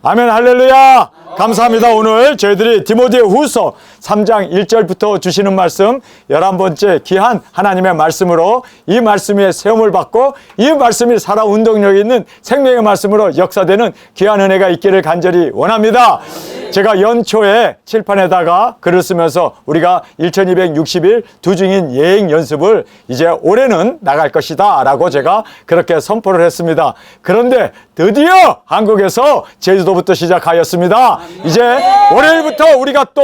아멘, 할렐루야. 감사합니다. 오늘 저희들이 디모데후서 3장 1절부터 주시는 말씀 11번째 귀한 하나님의 말씀으로 이 말씀에 세움을 받고 이 말씀이 살아 운동력이 있는 생명의 말씀으로 역사되는 귀한 은혜가 있기를 간절히 원합니다. 제가 연초에 칠판에다가 글을 쓰면서 우리가 1260일 두중인 예행 연습을 이제 올해는 나갈 것이다 라고 제가 그렇게 선포를 했습니다. 그런데 드디어 한국에서 제주도부터 시작하였습니다. 이제 월요일부터 우리가 또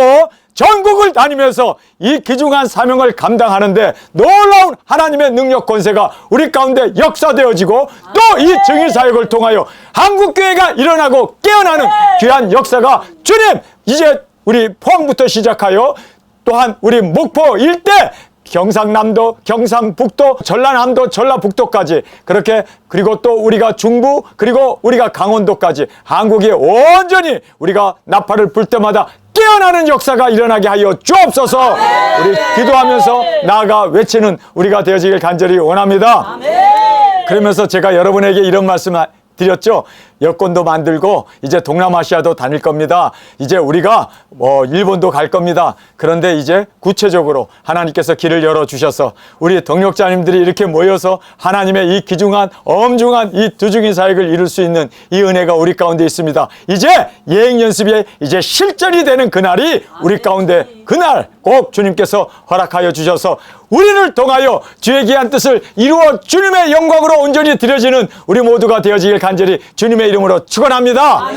전국을 다니면서 이 귀중한 사명을 감당하는데 놀라운 하나님의 능력 권세가 우리 가운데 역사되어지고 또 이 증인 사역을 통하여 한국교회가 일어나고 깨어나는 귀한 역사가 주님 이제 우리 포항부터 시작하여 또한 우리 목포 일대 경상남도, 경상북도, 전라남도, 전라북도까지 그렇게 그리고 또 우리가 중부 그리고 우리가 강원도까지 한국이 온전히 우리가 나팔을 불 때마다 깨어나는 역사가 일어나게 하여 주옵소서. 우리 기도하면서 나아가 외치는 우리가 되어지길 간절히 원합니다. 그러면서 제가 여러분에게 이런 말씀 드렸죠. 여권도 만들고 이제 동남아시아도 다닐 겁니다. 이제 우리가 일본도 갈 겁니다. 그런데 이제 구체적으로 하나님께서 길을 열어주셔서 우리 동역자님들이 이렇게 모여서 하나님의 이 귀중한 엄중한 이 두중인 사역을 이룰 수 있는 이 은혜가 우리 가운데 있습니다. 이제 예행 연습이 이제 실전이 되는 그날이 우리 가운데 그날 꼭 주님께서 허락하여 주셔서 우리를 통하여 주의 귀한 뜻을 이루어 주님의 영광으로 온전히 드려지는 우리 모두가 되어지길 간절히 주님의 이름으로 축원합니다.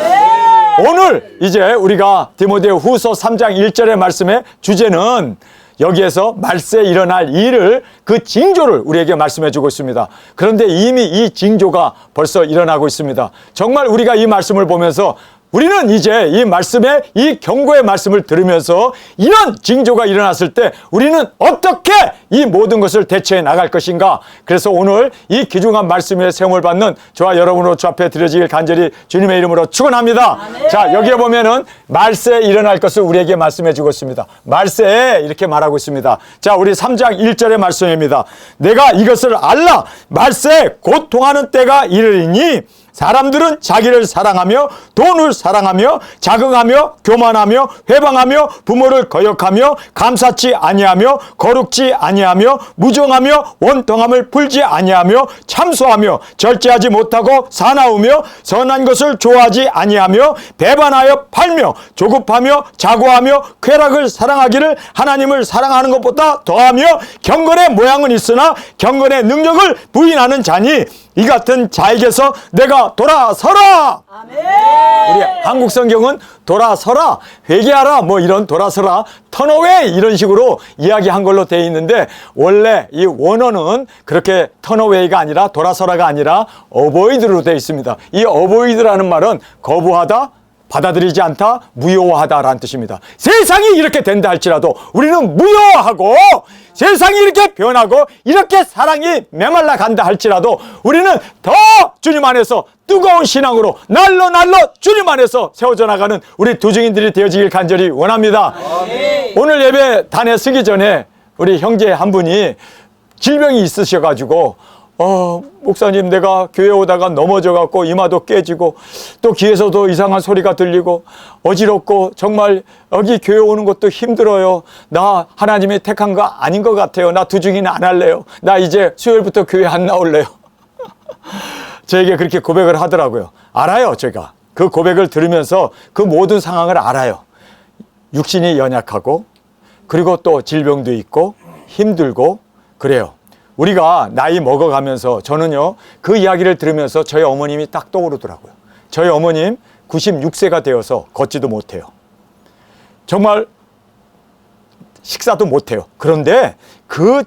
오늘 이제 우리가 디모데후서 3장 1절의 말씀의 주제는 여기에서 말세에 일어날 일을 그 징조를 우리에게 말씀해 주고 있습니다. 그런데 이미 이 징조가 벌써 일어나고 있습니다. 정말 우리가 이 말씀을 보면서 우리는 이제 이 말씀의 이 경고의 말씀을 들으면서 이런 징조가 일어났을 때 우리는 어떻게 이 모든 것을 대처해 나갈 것인가. 그래서 오늘 이 귀중한 말씀에 세움을 받는 저와 여러분으로 주 앞에 드려지길 간절히 주님의 이름으로 축원합니다. 자, 여기에 보면은 말세에 일어날 것을 우리에게 말씀해 주고 있습니다. 말세에 이렇게 말하고 있습니다. 자, 우리 3장 1절의 말씀입니다. 내가 이것을 알라. 말세에 고통하는 때가 이르리니 사람들은 자기를 사랑하며 돈을 사랑하며 자긍하며 교만하며 회방하며 부모를 거역하며 감사치 아니하며 거룩지 아니하며 무정하며 원통함을 풀지 아니하며 참소하며 절제하지 못하고 사나우며 선한 것을 좋아하지 아니하며 배반하여 팔며 조급하며 자고하며 쾌락을 사랑하기를 하나님을 사랑하는 것보다 더하며 경건의 모양은 있으나 경건의 능력을 부인하는 자니 이 같은 자에게서 내가 돌아서라. 아멘. 우리 한국 성경은 돌아서라, 회개하라, 뭐 이런 돌아서라, 턴어웨이 이런 식으로 이야기한 걸로 되어 있는데 원래 이 원어는 그렇게 턴어웨이가 아니라 돌아서라가 아니라 어보이드로 되어 있습니다. 이 어보이드라는 말은 거부하다, 받아들이지 않다, 무효하다라는 뜻입니다. 세상이 이렇게 된다 할지라도 우리는 무효하고 세상이 이렇게 변하고 이렇게 사랑이 메말라 간다 할지라도 우리는 더 주님 안에서 뜨거운 신앙으로 날로 주님 안에서 세워져 나가는 우리 두중인들이 되어지길 간절히 원합니다. 오늘 예배 단에 서기 전에 우리 형제 한 분이 질병이 있으셔가지고 목사님 내가 교회 오다가 넘어져갖고 이마도 깨지고 또 귀에서도 이상한 소리가 들리고 어지럽고 정말 여기 교회 오는 것도 힘들어요. 나 하나님이 택한 거 아닌 것 같아요. 나 두중이는 안 할래요. 나 이제 수요일부터 교회 안 나올래요. 저에게 그렇게 고백을 하더라고요. 알아요. 제가 그 고백을 들으면서 그 모든 상황을 알아요. 육신이 연약하고 그리고 또 질병도 있고 힘들고 그래요. 우리가 나이 먹어가면서 저는요 그 이야기를 들으면서 저희 어머님이 딱 떠오르더라고요. 저희 어머님 96세가 되어서 걷지도 못해요. 정말 식사도 못해요. 그런데 그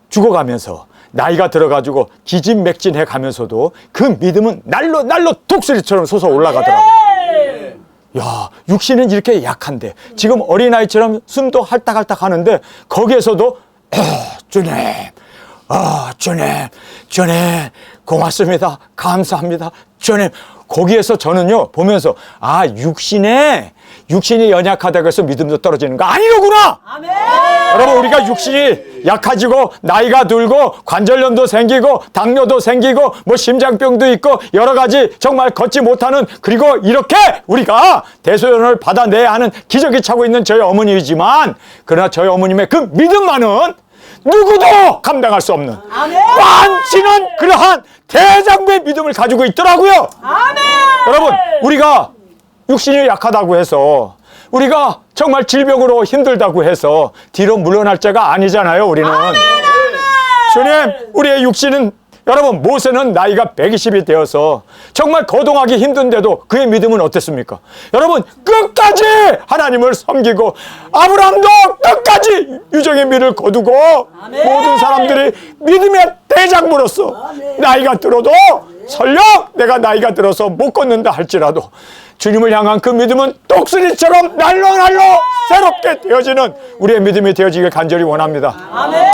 죽어가면서 나이가 들어가지고 기진맥진해 가면서도 그 믿음은 날로 독수리처럼 솟아 올라가더라고요. 야, 육신은 이렇게 약한데 지금 어린아이처럼 숨도 할딱할딱 하는데 거기에서도 주님 주님 고맙습니다. 감사합니다. 주님 거기에서 저는요 보면서 육신이 연약하다고 해서 믿음도 떨어지는 거 아니로구나. 아멘. 여러분, 우리가 육신이 약해지고 나이가 들고 관절염도 생기고 당뇨도 생기고 뭐 심장병도 있고 여러 가지 정말 걷지 못하는, 그리고 이렇게 우리가 대소연을 받아내야 하는 기저귀 차고 있는 저희 어머니이지만, 그러나 저희 어머님의 그 믿음만은 누구도 감당할 수 없는 아멘. 완치는 그러한 대장부의 믿음을 가지고 있더라고요. 아멘. 여러분, 우리가 육신이 약하다고 해서, 우리가 정말 질병으로 힘들다고 해서 뒤로 물러날 자가 아니잖아요, 우리는. 주님, 우리의 육신은, 여러분, 모세는 나이가 120이 되어서 정말 거동하기 힘든데도 그의 믿음은 어땠습니까? 여러분, 끝까지 하나님을 섬기고, 아브라함도 끝까지 유정의 미를 거두고, 모든 사람들이 믿음의 대장부로서 나이가 들어도, 설령 내가 나이가 들어서 못 걷는다 할지라도 주님을 향한 그 믿음은 독수리처럼 날로 새롭게 되어지는 우리의 믿음이 되어지길 간절히 원합니다. 아멘.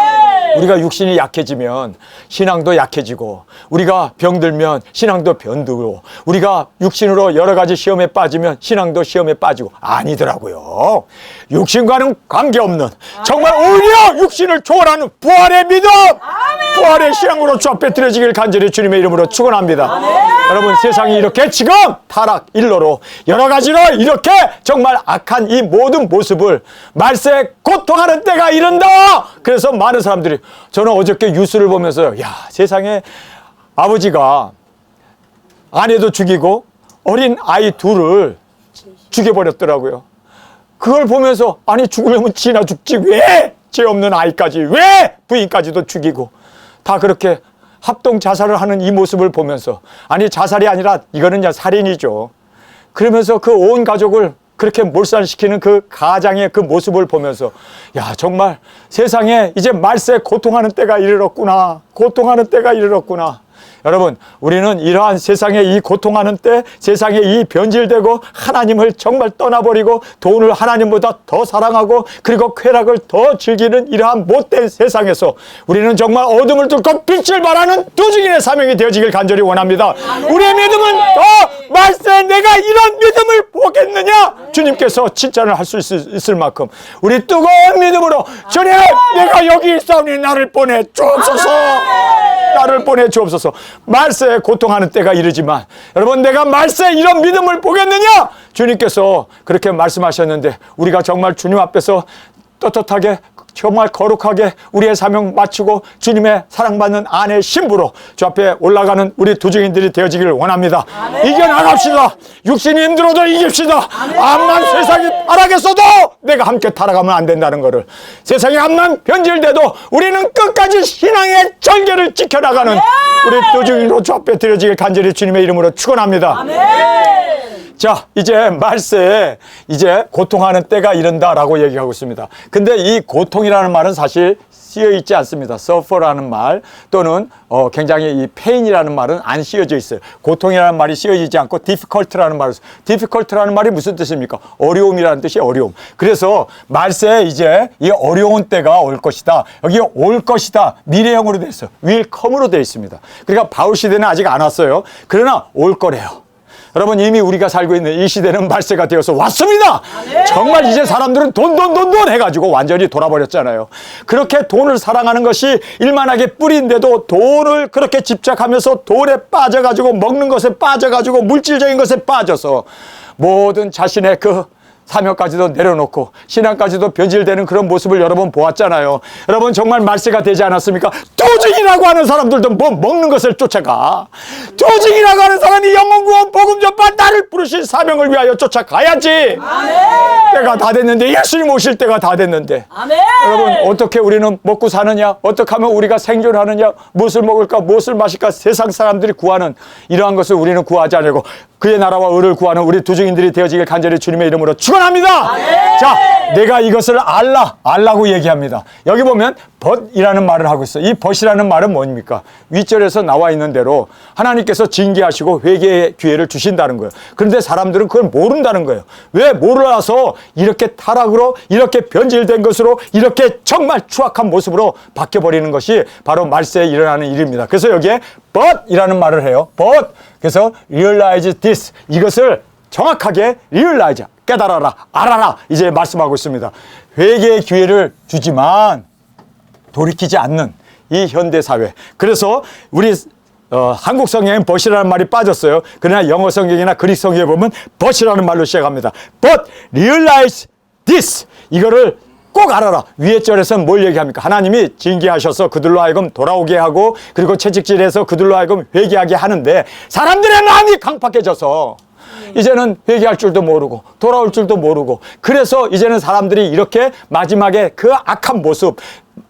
우리가 육신이 약해지면 신앙도 약해지고, 우리가 병들면 신앙도 변두고, 우리가 육신으로 여러 가지 시험에 빠지면 신앙도 시험에 빠지고, 아니더라고요. 육신과는 관계없는, 정말 오히려 육신을 초월하는 부활의 믿음, 부활의 신앙으로 주 앞에 드려지길 간절히 주님의 이름으로 축원합니다. 여러분, 세상이 이렇게 지금 타락 일로로 여러 가지로 이렇게 정말 악한 이 모든 모습을 말세에 고통하는 때가 이른다. 그래서 많은 사람들이, 저는 어저께 뉴스를 보면서, 야, 세상에 아버지가 아내도 죽이고 어린 아이 둘을 죽여버렸더라고요. 그걸 보면서, 아니, 죽으려면 지나 죽지 왜 죄 없는 아이까지, 왜 부인까지도 죽이고, 다 그렇게 합동 자살을 하는 이 모습을 보면서, 아니, 자살이 아니라 이거는 그냥 살인이죠. 그러면서 그 온 가족을 그렇게 몰살시키는 그 가장의 그 모습을 보면서, 야, 정말 세상에 이제 말세 고통하는 때가 이르렀구나. 고통하는 때가 이르렀구나. 여러분, 우리는 이러한 세상의 이 고통하는 때, 세상에 이 변질되고 하나님을 정말 떠나버리고 돈을 하나님보다 더 사랑하고 그리고 쾌락을 더 즐기는 이러한 못된 세상에서 우리는 정말 어둠을 뚫고 빛을 발하는 두 증인의 사명이 되어지길 간절히 원합니다. 우리의 믿음은 말세 내가 이런 믿음을 보겠느냐, 주님께서 칭찬을 할 수 있을 만큼 우리 뜨거운 믿음으로, 주님, 내가 여기 있사오니 나를 보내 주옵소서. 나를 보내 주옵소서. 말세에 고통하는 때가 이르지만, 여러분, 내가 말세에 이런 믿음을 보겠느냐, 주님께서 그렇게 말씀하셨는데, 우리가 정말 주님 앞에서 떳떳하게 정말 거룩하게 우리의 사명 마치고 주님의 사랑받는 아내의 신부로 주 앞에 올라가는 우리 두 증인들이 되어지기를 원합니다. 이겨나갑시다. 육신이 힘들어도 이깁시다. 암만 세상이 타락했어도 내가 함께 타락하면 안 된다는 것을, 세상이 암만 변질돼도 우리는 끝까지 신앙의 절개를 지켜나가는 우리 두 증인으로 주 앞에 드려지길 간절히 주님의 이름으로 축원합니다. 자, 이제 말세에 이제 고통하는 때가 이른다라고 얘기하고 있습니다. 근데 이 고통이라는 말은 사실 쓰여 있지 않습니다. suffer라는 말 또는 굉장히 이 pain이라는 말은 안 쓰여져 있어요. 고통이라는 말이 쓰여지지 않고 difficult라는 말을 써요. difficult라는 말이 무슨 뜻입니까? 어려움이라는 뜻이 어려움. 그래서 말세에 이제 이 어려운 때가 올 것이다. 여기 올 것이다. 미래형으로 돼 있어요. will come으로 돼 있습니다. 그러니까 바울 시대는 아직 안 왔어요. 그러나 올 거래요. 여러분, 이미 우리가 살고 있는 이 시대는 말세가 되어서 왔습니다. 정말 이제 사람들은 돈 해가지고 완전히 돌아버렸잖아요. 그렇게 돈을 사랑하는 것이 일만하게 뿌리인데도 돈을 그렇게 집착하면서 돈에 빠져가지고, 먹는 것에 빠져가지고, 물질적인 것에 빠져서 모든 자신의 그 사명까지도 내려놓고 신앙까지도 변질되는 그런 모습을 여러 번 보았잖아요. 여러분, 정말 말세가 되지 않았습니까? 도증이라고 하는 사람들도 뭐 먹는 것을 쫓아가. 도증이라고 하는 사람이 영혼구원 복음 전파 나를 부르신 사명을 위하여 쫓아가야지. 때가 다 됐는데, 예수님 오실 때가 다 됐는데, 여러분, 어떻게 우리는 먹고 사느냐, 어떻게 하면 우리가 생존하느냐, 무엇을 먹을까, 무엇을 마실까, 세상 사람들이 구하는 이러한 것을 우리는 구하지 않고 그의 나라와 의를 구하는 우리 두 증인들이 되어지길 간절히 주님의 이름으로 축원합니다. 자, 내가 이것을 알라고 얘기합니다. 여기 보면 벗이라는 말을 하고 있어요. 이 벗이라는 말은 뭡니까? 윗절에서 나와 있는 대로 하나님께서 징계하시고 회개의 기회를 주신다는 거예요. 그런데 사람들은 그걸 모른다는 거예요. 왜 몰라서 이렇게 타락으로, 이렇게 변질된 것으로, 이렇게 정말 추악한 모습으로 바뀌어버리는 것이 바로 말세에 일어나는 일입니다. 그래서 여기에 벗이라는 말을 해요. 벗. 그래서 realize this, 이것을 정확하게 realize, 깨달아라, 알아라, 이제 말씀하고 있습니다. 회개의 기회를 주지만 돌이키지 않는 이 현대사회. 그래서 우리 한국 성경엔 but이라는 말이 빠졌어요. 그러나 영어 성경이나 그리스 성경에 보면 but이라는 말로 시작합니다. But realize this, 이거를 꼭 알아라. 위에 절에서는 뭘 얘기합니까? 하나님이 징계하셔서 그들로 하여금 돌아오게 하고, 그리고 채찍질해서 그들로 하여금 회개하게 하는데, 사람들의 마음이 강팍해져서 이제는 회개할 줄도 모르고 돌아올 줄도 모르고, 그래서 이제는 사람들이 이렇게 마지막에 그 악한 모습,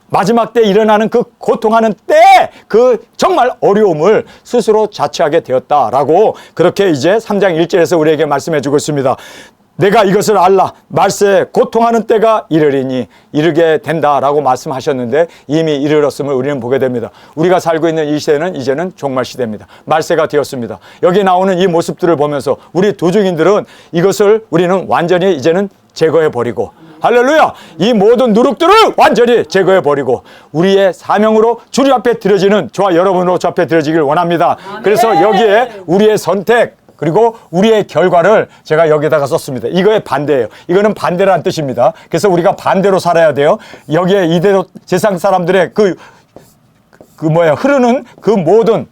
마지막 때 일어나는 그 고통하는 때 그 정말 어려움을 스스로 자처하게 되었다라고, 그렇게 이제 3장 1절에서 우리에게 말씀해 주고 있습니다. 내가 이것을 알라, 말세에 고통하는 때가 이르리니, 이르게 된다라고 말씀하셨는데 이미 이르렀음을 우리는 보게 됩니다. 우리가 살고 있는 이 시대는 이제는 종말 시대입니다. 말세가 되었습니다. 여기 나오는 이 모습들을 보면서 우리 도중인들은 이것을 우리는 완전히 이제는 제거해 버리고, 할렐루야, 이 모든 누룩들을 완전히 제거해 버리고 우리의 사명으로 주님 앞에 드려지는 저와 여러분으로 주 앞에 드려지길 원합니다. 그래서 여기에 우리의 선택, 그리고 우리의 결과를 제가 여기다가 썼습니다. 이거에 반대예요. 이거는 반대라는 뜻입니다. 그래서 우리가 반대로 살아야 돼요. 여기에 이대로 세상 사람들의 흐르는 그 모든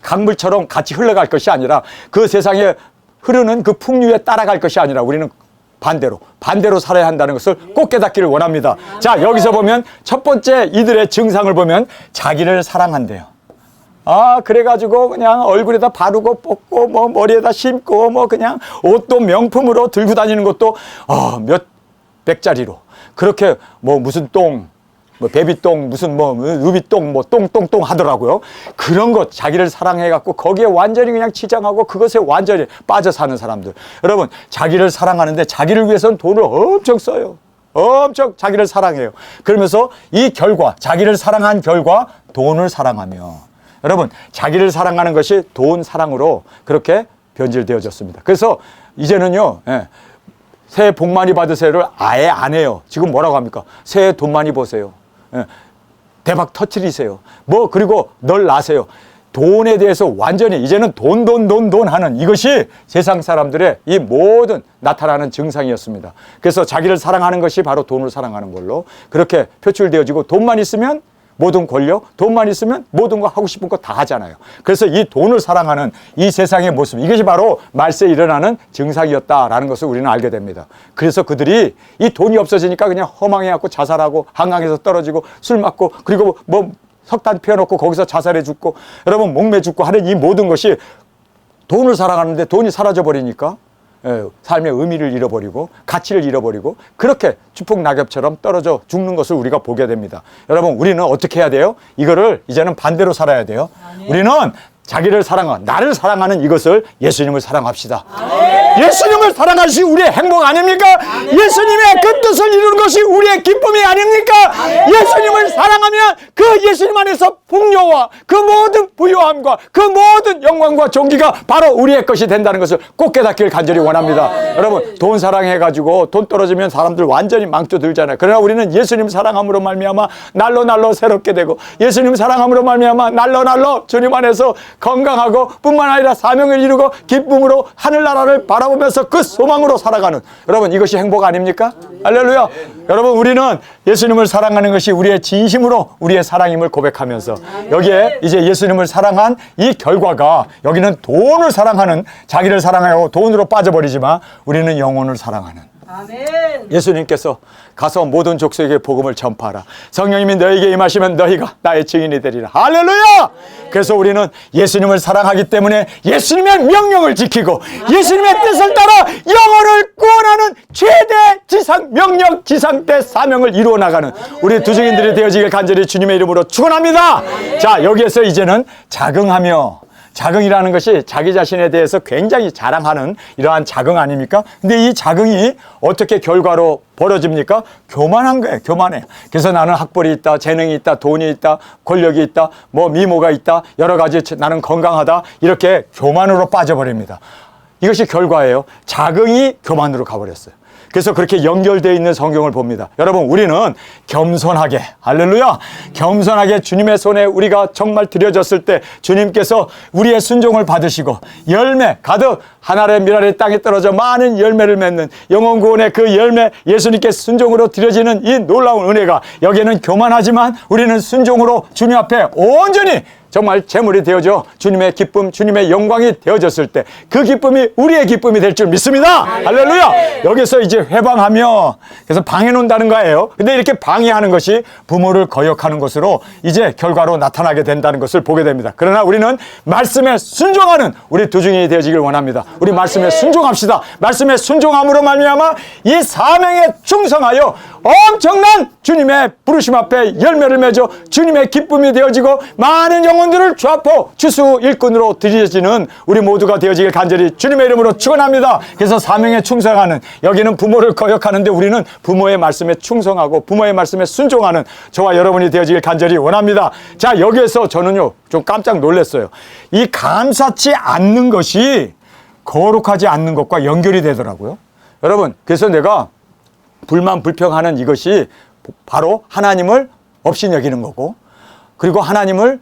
강물처럼 같이 흘러갈 것이 아니라, 그 세상에 흐르는 그 풍류에 따라갈 것이 아니라 우리는 반대로 살아야 한다는 것을 꼭 깨닫기를 원합니다. 자, 여기서 보면 첫 번째 이들의 증상을 보면 자기를 사랑한대요. 그래가지고 그냥 얼굴에다 바르고 뽑고 뭐 머리에다 심고 뭐 그냥 옷도 명품으로 들고 다니는 것도 몇 백짜리로, 그렇게 뭐 무슨 똥, 뭐 베비똥, 무슨 뭐 루비똥, 뭐 똥똥똥 하더라고요. 그런 것 자기를 사랑해갖고 거기에 완전히 그냥 치장하고 그것에 완전히 빠져 사는 사람들. 여러분, 자기를 사랑하는데 자기를 위해서는 돈을 엄청 써요. 엄청 자기를 사랑해요. 그러면서 이 결과, 자기를 사랑한 결과 돈을 사랑하며, 여러분, 자기를 사랑하는 것이 돈 사랑으로 그렇게 변질되어졌습니다. 그래서 이제는요, 새해 복 많이 받으세요를 아예 안 해요. 지금 뭐라고 합니까? 새해 돈 많이 버세요. 대박 터트리세요. 그리고 널 나세요. 돈에 대해서 완전히 이제는 돈 하는 이것이 세상 사람들의 이 모든 나타나는 증상이었습니다. 그래서 자기를 사랑하는 것이 바로 돈을 사랑하는 걸로 그렇게 표출되어지고, 돈만 있으면 모든 권력, 돈만 있으면 모든 거 하고 싶은 거 다 하잖아요. 그래서 이 돈을 사랑하는 이 세상의 모습, 이것이 바로 말세에 일어나는 증상이었다라는 것을 우리는 알게 됩니다. 그래서 그들이 이 돈이 없어지니까 그냥 허망해갖고 자살하고, 한강에서 떨어지고 술 맞고, 그리고 뭐 석탄 피워놓고 거기서 자살해 죽고, 여러분 목매 죽고 하는 이 모든 것이 돈을 사랑하는데 돈이 사라져 버리니까 삶의 의미를 잃어버리고 가치를 잃어버리고 그렇게 추풍낙엽처럼 떨어져 죽는 것을 우리가 보게 됩니다. 여러분, 우리는 어떻게 해야 돼요? 이거를 이제는 반대로 살아야 돼요. 우리는 자기를 사랑하는, 나를 사랑하는 이것을 예수님을 사랑합시다. 예수님을 사랑하시 우리의 행복 아닙니까? 예수님의 그 뜻을 이루는 것이 우리의 기쁨이 아닙니까? 예수님을 사랑하면 그 예수님 안에서 풍요와 그 모든 부요함과 그 모든 영광과 존귀가 바로 우리의 것이 된다는 것을 꼭 깨닫기를 간절히 원합니다. 여러분, 돈 사랑해가지고 돈 떨어지면 사람들 완전히 망조 들잖아요. 그러나 우리는 예수님 사랑함으로 말미암아 날로 새롭게 되고, 예수님 사랑함으로 말미암아 날로 주님 안에서 건강하고 뿐만 아니라 사명을 이루고 기쁨으로 하늘나라를 바라보면서 그 소망으로 살아가는, 여러분, 이것이 행복 아닙니까? 할렐루야. 여러분, 우리는 예수님을 사랑하는 것이 우리의 진심으로 우리의 사랑임을 고백하면서, 여기에 이제 예수님을 사랑한 이 결과가, 여기는 돈을 사랑하는, 자기를 사랑하고 돈으로 빠져버리지만 우리는 영혼을 사랑하는, 아멘. 예수님께서 가서 모든 족속에게 복음을 전파하라. 성령님이 너에게 임하시면 너희가 나의 증인이 되리라. 할렐루야. 그래서 우리는 예수님을 사랑하기 때문에 예수님의 명령을 지키고 예수님의 뜻을 따라 영혼을 구원하는 최대 지상 명령, 지상대 사명을 이루어 나가는 우리 두증인들이 되어지길 간절히 주님의 이름으로 축원합니다. 자, 여기에서 이제는 자긍하며, 자긍이라는 것이 자기 자신에 대해서 굉장히 자랑하는 이러한 자긍 아닙니까? 근데 이 자긍이 어떻게 결과로 벌어집니까? 교만한 거예요. 교만해. 그래서 나는 학벌이 있다, 재능이 있다, 돈이 있다, 권력이 있다, 뭐 미모가 있다, 여러 가지, 나는 건강하다, 이렇게 교만으로 빠져버립니다. 이것이 결과예요. 자긍이 교만으로 가버렸어요. 그래서 그렇게 연결되어 있는 성경을 봅니다. 여러분, 우리는 겸손하게, 할렐루야, 겸손하게 주님의 손에 우리가 정말 드려졌을 때 주님께서 우리의 순종을 받으시고 열매 가득 하늘의 미랄의 땅에 떨어져 많은 열매를 맺는 영혼 구원의 그 열매, 예수님께 순종으로 드려지는 이 놀라운 은혜가, 여기에는 교만하지만 우리는 순종으로 주님 앞에 온전히 정말 제물이 되어져 주님의 기쁨, 주님의 영광이 되어졌을 때 그 기쁨이 우리의 기쁨이 될 줄 믿습니다. 할렐루야. 여기서 이제 회방하며, 그래서 방해 놓는다는 거예요. 근데 이렇게 방해하는 것이 부모를 거역하는 것으로 이제 결과로 나타나게 된다는 것을 보게 됩니다. 그러나 우리는 말씀에 순종하는 우리 두중이 되어지길 원합니다. 우리 말씀에 순종합시다. 말씀에 순종함으로 말미암아 이 사명에 충성하여 엄청난 주님의 부르심 앞에 열매를 맺어 주님의 기쁨이 되어지고 많은 영혼들을 좌포 추수 일꾼으로 드려지는 우리 모두가 되어지길 간절히 주님의 이름으로 축원합니다. 그래서 사명에 충성하는, 여기는 부모를 거역하는데 우리는 부모의 말씀에 충성하고 부모의 말씀에 순종하는 저와 여러분이 되어지길 간절히 원합니다. 자, 여기에서 저는요 좀 깜짝 놀랐어요. 이 감사치 않는 것이 거룩하지 않는 것과 연결이 되더라고요. 여러분, 그래서 내가 불만 불평하는 이것이 바로 하나님을 없이 여기는 거고, 그리고 하나님을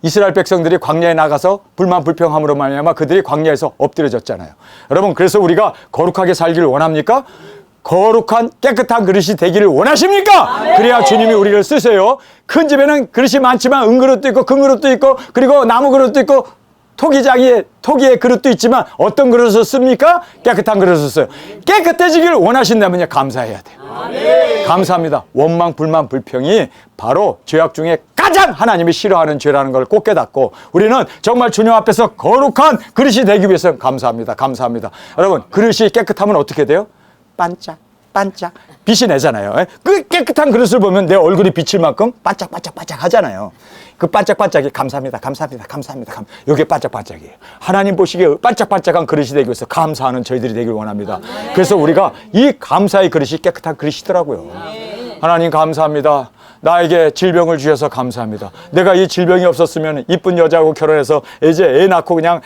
이스라엘 백성들이 광야에 나가서 불만 불평함으로 말미암아 그들이 광야에서 엎드려졌잖아요. 여러분, 그래서 우리가 거룩하게 살기를 원합니까? 거룩한 깨끗한 그릇이 되기를 원하십니까? 그래야 주님이 우리를 쓰세요. 큰 집에는 그릇이 많지만 은그릇도 있고 금그릇도 있고 그리고 나무 그릇도 있고 토기의 그릇도 있지만 어떤 그릇을 씁니까? 깨끗한 그릇을 써요. 깨끗해지기를 원하신다면요, 감사해야 돼요. 감사합니다. 원망, 불만, 불평이 바로 죄악 중에 가장 하나님이 싫어하는 죄라는 걸 꼭 깨닫고 우리는 정말 주님 앞에서 거룩한 그릇이 되기 위해서 감사합니다. 감사합니다. 여러분, 그릇이 깨끗하면 어떻게 돼요? 반짝 반짝 빛이 내잖아요. 그 깨끗한 그릇을 보면 내 얼굴이 비칠 만큼 반짝반짝반짝 하잖아요. 그 반짝반짝이 감사합니다. 감사합니다. 감사합니다. 이게 반짝반짝이에요. 하나님 보시기에 반짝반짝한 그릇이 되기 위해서 감사하는 저희들이 되길 원합니다. 그래서 우리가 이 감사의 그릇이 깨끗한 그릇이더라고요. 하나님 감사합니다. 나에게 질병을 주셔서 감사합니다. 내가 이 질병이 없었으면 이쁜 여자하고 결혼해서 이제 애 낳고 그냥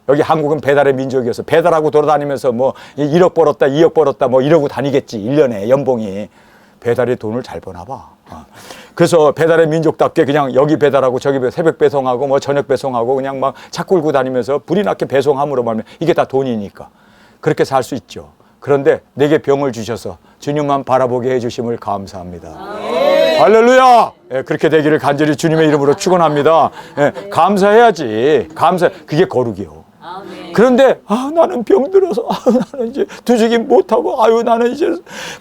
여기 한국은 배달의 민족이어서 배달하고 돌아다니면서 뭐 1억 벌었다 2억 벌었다 뭐 이러고 다니겠지. 1년에 연봉이. 배달이 돈을 잘 버나 봐. 그래서 배달의 민족답게 그냥 여기 배달하고 저기 새벽 배송하고 뭐 저녁 배송하고 그냥 막 차 끌고 다니면서 불이 나게 배송함으로 말면 이게 다 돈이니까 그렇게 살 수 있죠. 그런데 내게 병을 주셔서 주님만 바라보게 해주심을 감사합니다. 할렐루야. 그렇게 되기를 간절히 주님의 이름으로 축원합니다. 감사해야지. 그게 거룩이요. 그런데 나는 병들어서 나는 이제 두직이 못하고 나는 이제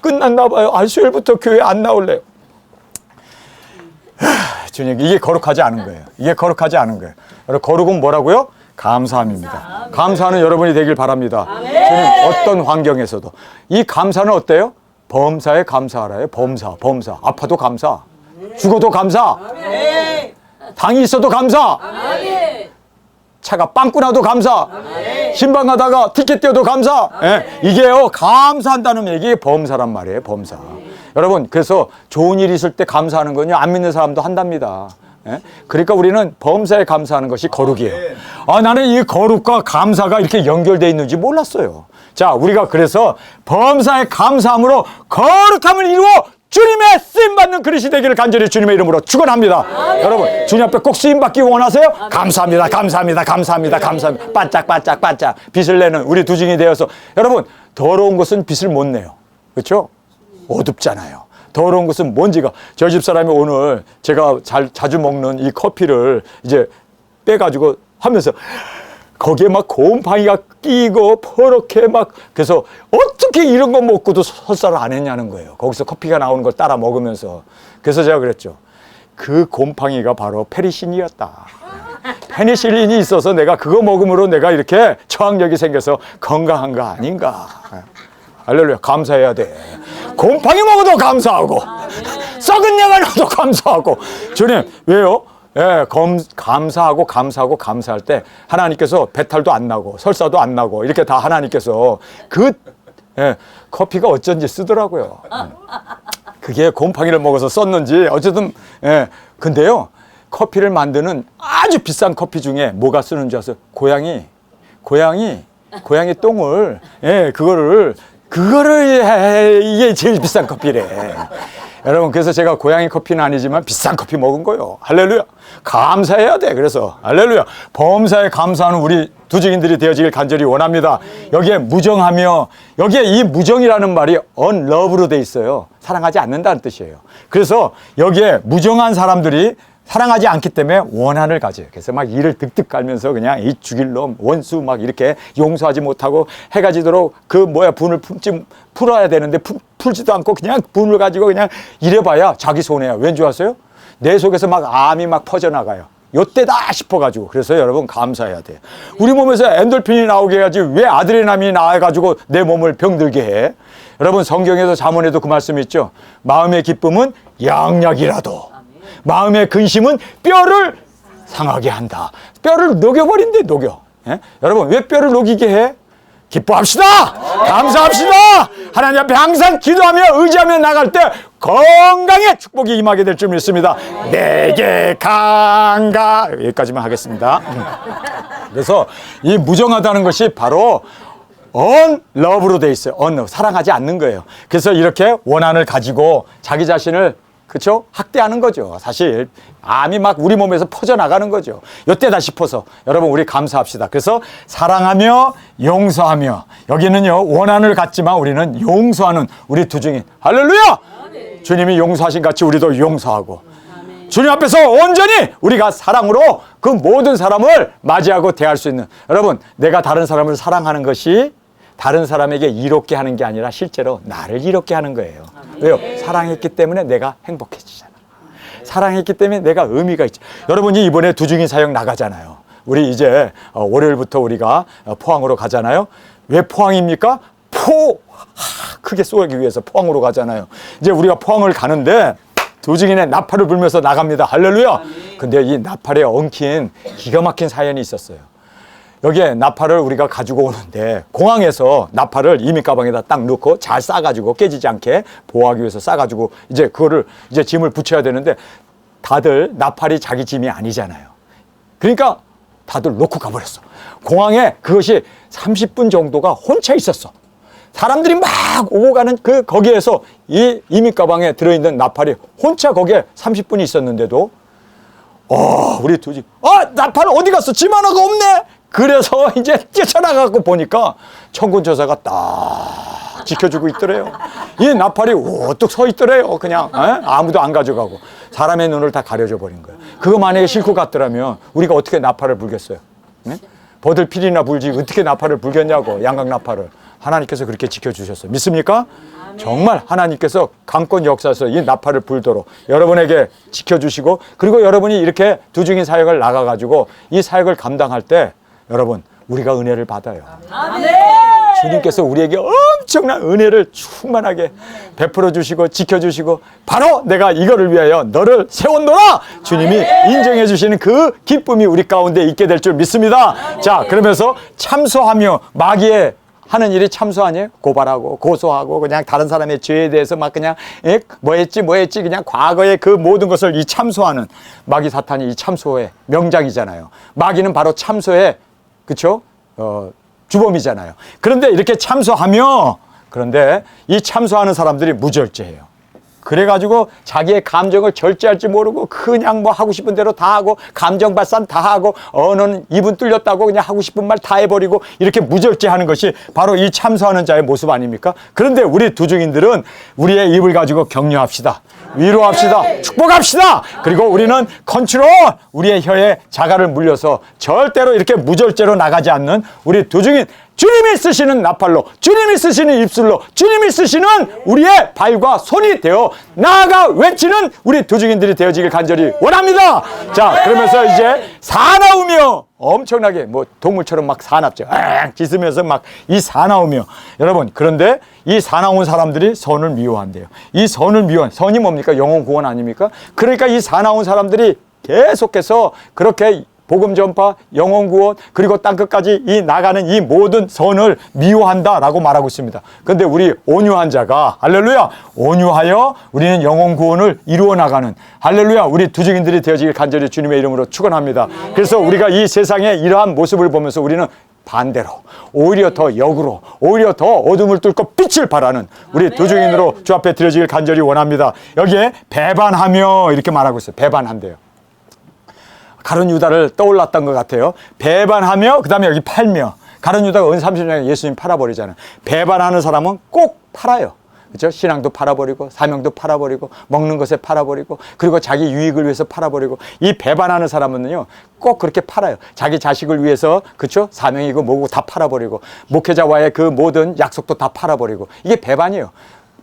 끝났나 봐요. 수요일부터 교회 안 나올래요. 주님, 이게 거룩하지 않은 거예요. 이게 거룩하지 않은 거예요. 거룩은 뭐라고요? 감사함입니다. 감사하는 여러분이 되길 바랍니다. 주님, 어떤 환경에서도 이 감사는 어때요? 범사에 감사하라요. 범사. 아파도 감사, 죽어도 감사, 당이 있어도 감사, 차가 빵꾸 나도 감사, 신방 가다가 티켓 떼어도 감사. 이게요, 감사한다는 얘기 범사란 말이에요. 범사. 여러분, 그래서 좋은 일이 있을 때 감사하는 건요, 안 믿는 사람도 한답니다. 그러니까 우리는 범사에 감사하는 것이 거룩이에요. 나는 이 거룩과 감사가 이렇게 연결되어 있는지 몰랐어요. 자, 우리가 그래서 범사에 감사함으로 거룩함을 이루어 주님의 쓰임받는 그릇이 되기를 간절히 주님의 이름으로 축원합니다. 여러분, 주님 앞에 꼭 쓰임받기 원하세요? 감사합니다. 감사합니다. 감사합니다. 감사합니다. 반짝 빛을 내는 우리 두증이 되어서, 여러분, 더러운 것은 빛을 못 내요. 그렇죠? 어둡잖아요. 더러운 것은 먼지가. 저희 집 사람이 오늘 제가 자주 먹는 이 커피를 이제 빼가지고 하면서 거기에 막 곰팡이가 끼고 퍼렇게 막, 그래서 어떻게 이런 거 먹고도 설사를 안 했냐는 거예요. 거기서 커피가 나오는 걸 따라 먹으면서. 그래서 제가 그랬죠. 그 곰팡이가 바로 페니실린이었다. 페니실린이 있어서 내가 그거 먹음으로 내가 이렇게 저항력이 생겨서 건강한 거 아닌가. 할렐루야. 감사해야 돼. 곰팡이 먹어도 감사하고, 썩은 내가 넣어도 감사하고. 주님, 왜요? 감사하고 감사할 때 하나님께서 배탈도 안 나고 설사도 안 나고 이렇게 다 하나님께서 커피가 어쩐지 쓰더라고요. 그게 곰팡이를 먹어서 썼는지 어쨌든. 근데요, 커피를 만드는 아주 비싼 커피 중에 뭐가 쓰는 줄 아세요? 고양이 똥을, 그거를 이게 제일 비싼 커피래. 여러분, 그래서 제가 고양이 커피는 아니지만 비싼 커피 먹은 거요. 할렐루야. 감사해야 돼. 그래서 할렐루야. 범사에 감사하는 우리 두증인들이 되어지길 간절히 원합니다. 여기에 무정하며, 여기에 이 무정이라는 말이 unlove로 돼 있어요. 사랑하지 않는다는 뜻이에요. 그래서 여기에 무정한 사람들이 사랑하지 않기 때문에 원한을 가져요. 그래서 막 이를 득득 깔면서 그냥 이 죽일 놈, 원수 막 이렇게 용서하지 못하고 해가 지도록 분을 풀어야 되는데 풀지도 않고 그냥 분을 가지고 그냥 이래봐야 자기 손해야. 왠 줄 아세요? 내 속에서 막 암이 막 퍼져나가요. 요때다 싶어가지고. 그래서 여러분 감사해야 돼요. 우리 몸에서 엔돌핀이 나오게 해야지 왜 아드레날린이 나와가지고 내 몸을 병들게 해? 여러분, 성경에서 잠언에도 그 말씀이 있죠. 마음의 기쁨은 양약이라도 마음의 근심은 뼈를 상하게 한다. 뼈를 녹여버린대. 녹여. 예? 여러분, 왜 뼈를 녹이게 해? 기뻐합시다. 감사합시다. 하나님 앞에 항상 기도하며 의지하며 나갈 때 건강에 축복이 임하게 될 줄 믿습니다. 내게 강가. 여기까지만 하겠습니다. 그래서 이 무정하다는 것이 바로 unlove로 돼 있어요. unlove. 사랑하지 않는 거예요. 그래서 이렇게 원한을 가지고 자기 자신을 그렇죠? 학대하는 거죠. 사실 암이 막 우리 몸에서 퍼져나가는 거죠. 요때다 싶어서 여러분, 우리 감사합시다. 그래서 사랑하며 용서하며, 여기는요 원한을 갖지만 우리는 용서하는 우리 두증인. 할렐루야. 아멘. 주님이 용서하신 같이 우리도 용서하고, 아멘. 주님 앞에서 온전히 우리가 사랑으로 그 모든 사람을 맞이하고 대할 수 있는, 여러분, 내가 다른 사람을 사랑하는 것이 다른 사람에게 이롭게 하는 게 아니라 실제로 나를 이롭게 하는 거예요. 왜요? 사랑했기 때문에 내가 행복해지잖아. 사랑했기 때문에 내가 의미가 있죠. 여러분이 이번에 두증인 사역 나가잖아요. 우리 이제 월요일부터 우리가 포항으로 가잖아요. 왜 포항입니까? 크게 쏘기 위해서 포항으로 가잖아요. 이제 우리가 포항을 가는데 두증인의 나팔을 불면서 나갑니다. 할렐루야. 근데 이 나팔에 엉킨 기가 막힌 사연이 있었어요. 여기에 나팔을 우리가 가지고 오는데 공항에서 나팔을 이민 가방에다 딱 넣고 잘 싸가지고 깨지지 않게 보호하기 위해서 싸가지고 이제 그거를 이제 짐을 붙여야 되는데 다들 나팔이 자기 짐이 아니잖아요. 그러니까 다들 놓고 가버렸어. 공항에 그것이 30분 정도가 혼자 있었어. 사람들이 막 오고 가는 거기에서 이 이민 가방에 들어있는 나팔이 혼자 거기에 30분이 있었는데도 우리 두지 나팔 어디 갔어? 짐 하나가 없네. 그래서 이제 뛰쳐나가고 보니까 천군조사가 딱 지켜주고 있더래요. 이 나팔이 우뚝 서 있더래요. 그냥 아무도 안 가져가고 사람의 눈을 다 가려줘 버린 거예요. 그거 만약에 싣고 갔더라면 우리가 어떻게 나팔을 불겠어요? 네? 버들 필이나 불지 어떻게 나팔을 불겠냐고. 양각 나팔을 하나님께서 그렇게 지켜주셨어요. 믿습니까? 정말 하나님께서 강권 역사에서 이 나팔을 불도록 여러분에게 지켜주시고, 그리고 여러분이 이렇게 두증인 사역을 나가가지고 이 사역을 감당할 때 여러분, 우리가 은혜를 받아요. 아멘. 주님께서 우리에게 엄청난 은혜를 충만하게 베풀어 주시고 지켜주시고, 바로 내가 이거를 위하여 너를 세웠노라 주님이 인정해 주시는 그 기쁨이 우리 가운데 있게 될 줄 믿습니다. 자, 그러면서 참소하며, 마귀의 하는 일이 참소 아니에요? 고발하고 고소하고 그냥 다른 사람의 죄에 대해서 막 그냥 뭐 했지 그냥 과거의 그 모든 것을 이 참소하는 마귀 사탄이 이 참소의 명장이잖아요. 마귀는 바로 참소의 그렇죠? 주범이잖아요. 그런데 이렇게 참소하며, 그런데 이 참소하는 사람들이 무절제해요. 그래가지고 자기의 감정을 절제할 줄 모르고 그냥 뭐 하고 싶은 대로 다 하고 감정 발산 다 하고 언어는 입은 뚫렸다고 그냥 하고 싶은 말 다 해버리고 이렇게 무절제하는 것이 바로 이 참소하는 자의 모습 아닙니까? 그런데 우리 두증인들은 우리의 입을 가지고 격려합시다. 위로합시다. 축복합시다. 그리고 우리는 컨트롤, 우리의 혀에 자갈을 물려서 절대로 이렇게 무절제로 나가지 않는 우리 두증인, 주님이 쓰시는 나팔로, 주님이 쓰시는 입술로, 주님이 쓰시는 우리의 발과 손이 되어 나아가 외치는 우리 두증인들이 되어지길 간절히 원합니다. 자, 그러면서 이제 사나우며, 엄청나게 뭐 동물처럼 막 사납죠. 짖으면서 막 이 사나우며. 여러분, 그런데 이 사나운 사람들이 선을 미워한대요. 이 선을 미워한, 선이 뭡니까? 영혼 구원 아닙니까? 그러니까 이 사나운 사람들이 계속해서 그렇게 복음 전파, 영혼 구원, 그리고 땅끝까지 이 나가는 이 모든 선을 미워한다라고 말하고 있습니다. 그런데 우리 온유한 자가, 할렐루야, 온유하여 우리는 영혼 구원을 이루어 나가는, 할렐루야, 우리 두증인들이 되어지길 간절히 주님의 이름으로 축원합니다. 그래서 우리가 이 세상의 이러한 모습을 보면서 우리는 반대로, 오히려 더 역으로, 오히려 더 어둠을 뚫고 빛을 발하는 우리 두 증인으로 주 앞에 드려지길 간절히 원합니다. 여기에 배반하며 이렇게 말하고 있어요. 배반한대요. 가룟 유다를 떠올랐던 것 같아요. 배반하며, 그 다음에 여기 팔며. 가룟 유다가 은 30년에 예수님 팔아버리잖아요. 배반하는 사람은 꼭 팔아요. 그렇죠? 신앙도 팔아버리고, 사명도 팔아버리고, 먹는 것에 팔아버리고, 그리고 자기 유익을 위해서 팔아버리고. 이 배반하는 사람은요 꼭 그렇게 팔아요. 자기 자식을 위해서, 그렇죠? 사명이고 뭐고 다 팔아버리고, 목회자와의 그 모든 약속도 다 팔아버리고. 이게 배반이에요.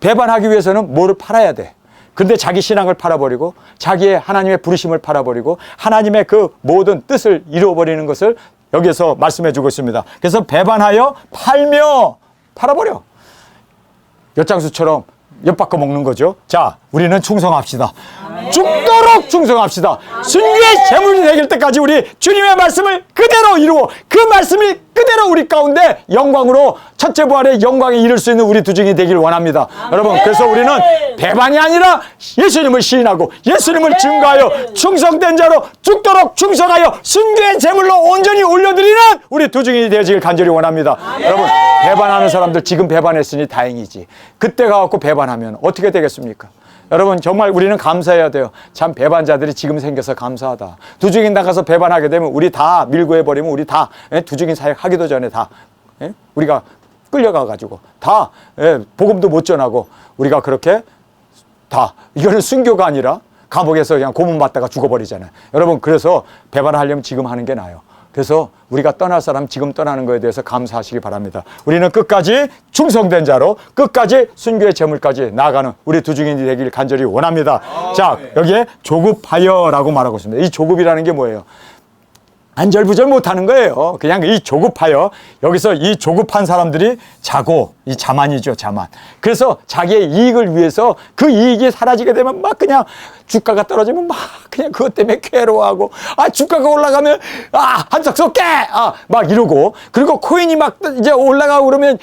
배반하기 위해서는 뭐를 팔아야 돼. 근데 자기 신앙을 팔아버리고, 자기의 하나님의 부르심을 팔아버리고, 하나님의 그 모든 뜻을 이루어버리는 것을 여기에서 말씀해 주고 있습니다. 그래서 배반하여 팔며 팔아버려. 엿장수처럼 엿바꿔 먹는 거죠. 자, 우리는 충성합시다. 죽도록 충성합시다. 순교의 제물이 되길 때까지 우리 주님의 말씀을 그대로 이루어 그 말씀이 그대로 우리 가운데 영광으로 첫째 부활의 영광에 이를 수 있는 우리 두 증인이 되길 원합니다. 여러분, 그래서 우리는 배반이 아니라 예수님을 시인하고 예수님을 증거하여 충성된 자로 죽도록 충성하여 순교의 제물로 온전히 올려드리는 우리 두 증인이 되어지길 간절히 원합니다. 여러분, 배반하는 사람들 지금 배반했으니 다행이지. 그때 가갖고 배반하면 어떻게 되겠습니까? 여러분, 정말 우리는 감사해야 돼요. 참 배반자들이 지금 생겨서 감사하다. 두 증인 나가서 배반하게 되면 우리 다 밀고 해버리면 우리 다 두 증인 사역 하기도 전에 다 우리가 끌려가가지고 다 복음도 못 전하고 우리가 그렇게 다 이거는 순교가 아니라 감옥에서 그냥 고문받다가 죽어버리잖아요. 여러분, 그래서 배반하려면 지금 하는 게 나아요. 그래서 우리가 떠날 사람 지금 떠나는 것에 대해서 감사하시기 바랍니다. 우리는 끝까지 충성된 자로 끝까지 순교의 제물까지 나아가는 우리 두 증인이 되길 간절히 원합니다. 자, 여기에 조급하여라고 말하고 있습니다. 이 조급이라는 게 뭐예요? 안절부절 못하는 거예요. 그냥 이 조급하여, 여기서 이 조급한 사람들이 자고, 이 자만이죠, 자만. 그래서 자기의 이익을 위해서 그 이익이 사라지게 되면 막 그냥 주가가 떨어지면 막 그냥 그것 때문에 괴로워하고, 주가가 올라가면 한석석 깨! 막 이러고, 그리고 코인이 막 이제 올라가고 그러면,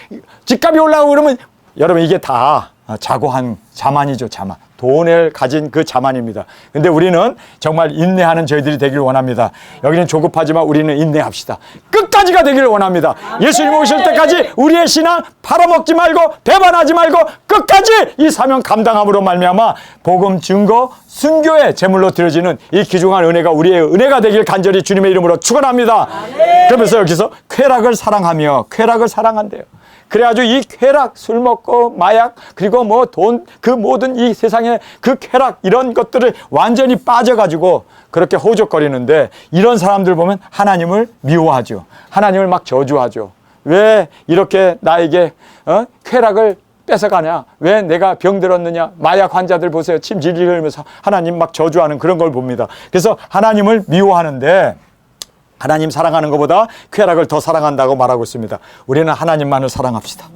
집값이 올라가고 그러면, 여러분 이게 다 자고한 자만이죠, 자만. 돈을 가진 그 자만입니다. 근데 우리는 정말 인내하는 저희들이 되길 원합니다. 여기는 조급하지만 우리는 인내합시다. 끝까지가 되기를 원합니다. 예수님 오실 때까지 우리의 신앙 팔아먹지 말고 배반하지 말고 끝까지 이 사명 감당함으로 말미암아 복음 증거 순교의 제물로 드려지는 이 귀중한 은혜가 우리의 은혜가 되길 간절히 주님의 이름으로 축원합니다. 그러면서 여기서 쾌락을 사랑하며 쾌락을 사랑한대요. 그래가지고 이 쾌락, 술 먹고 마약, 그리고 뭐 돈, 그 모든 이 세상의 그 쾌락 이런 것들을 완전히 빠져가지고 그렇게 호적거리는데, 이런 사람들 보면 하나님을 미워하죠. 하나님을 막 저주하죠. 왜 이렇게 나에게 쾌락을 뺏어가냐? 왜 내가 병들었느냐? 마약 환자들 보세요. 침 질질 흘리면서 하나님 막 저주하는 그런 걸 봅니다. 그래서 하나님을 미워하는데, 하나님 사랑하는 것보다 쾌락을 더 사랑한다고 말하고 있습니다. 우리는 하나님만을 사랑합시다.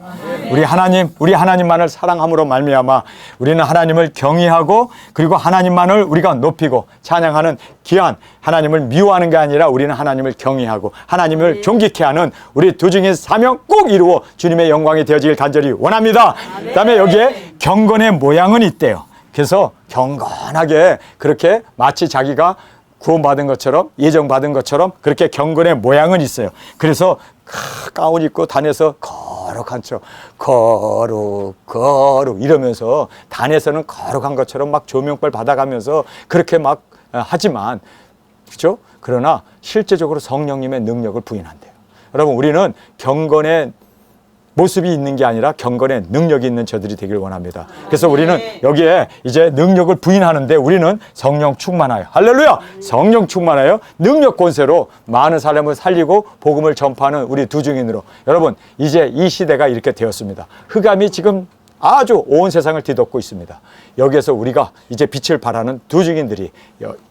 우리 하나님만을 사랑함으로 말미암아 우리는 하나님을 경외하고, 그리고 하나님만을 우리가 높이고 찬양하는 귀한, 하나님을 미워하는 게 아니라 우리는 하나님을 경외하고 하나님을 존귀케 하는 우리 두 증인 사명 꼭 이루어 주님의 영광이 되어지길 간절히 원합니다. 그다음에 여기에 경건의 모양은 있대요. 그래서 경건하게 그렇게 마치 자기가 구원받은 것처럼, 예정받은 것처럼 그렇게 경건의 모양은 있어요. 그래서 가운 입고 다녀서 거룩한 척, 거룩 이러면서 단에서는 거룩한 것처럼 막 조명벌 받아가면서 그렇게 막 하지만, 그렇죠? 그러나 실제적으로 성령님의 능력을 부인한대요. 여러분, 우리는 경건의 모습이 있는 게 아니라 경건의 능력이 있는 저들이 되길 원합니다. 그래서 우리는 여기에 이제 능력을 부인하는데, 우리는 성령 충만하여, 할렐루야! 성령 충만하여 능력 권세로 많은 사람을 살리고 복음을 전파하는 우리 두 증인으로, 여러분 이제 이 시대가 이렇게 되었습니다. 흑암이 지금 아주 온 세상을 뒤덮고 있습니다. 여기에서 우리가 이제 빛을 발하는 두 증인들이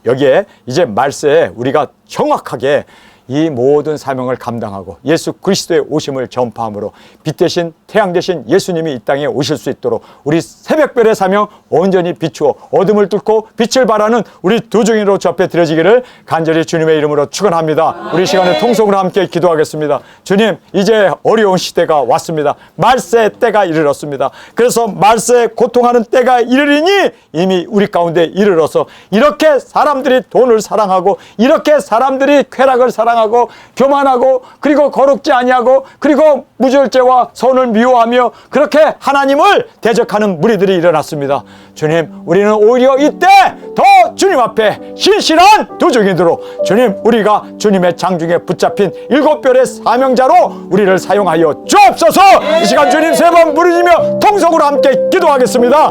여기에 이제 말세에 우리가 정확하게 이 모든 사명을 감당하고 예수 그리스도의 오심을 전파함으로 빛 대신 태양 대신 예수님이 이 땅에 오실 수 있도록 우리 새벽별의 사명 온전히 비추어 어둠을 뚫고 빛을 발하는 우리 두 증인으로 주 앞에 드려지기를 간절히 주님의 이름으로 축원합니다. 우리 시간에 통성으로 함께 기도하겠습니다. 주님, 이제 어려운 시대가 왔습니다. 말세 때가 이르렀습니다. 그래서 말세에 고통하는 때가 이르리니 이미 우리 가운데 이르러서 이렇게 사람들이 돈을 사랑하고 이렇게 사람들이 쾌락을 사랑하고 자랑하고 교만하고 그리고 거룩지 아니하고 그리고 무절제와 선을 미워하며 그렇게 하나님을 대적하는 무리들이 일어났습니다. 주님, 우리는 오히려 이때 더 주님 앞에 신실한 두종이도록 주님, 우리가 주님의 장중에 붙잡힌 7별의 사명자로 우리를 사용하여 주옵소서. 이 시간 주님 세 번 부르짖으며 통성으로 함께 기도하겠습니다.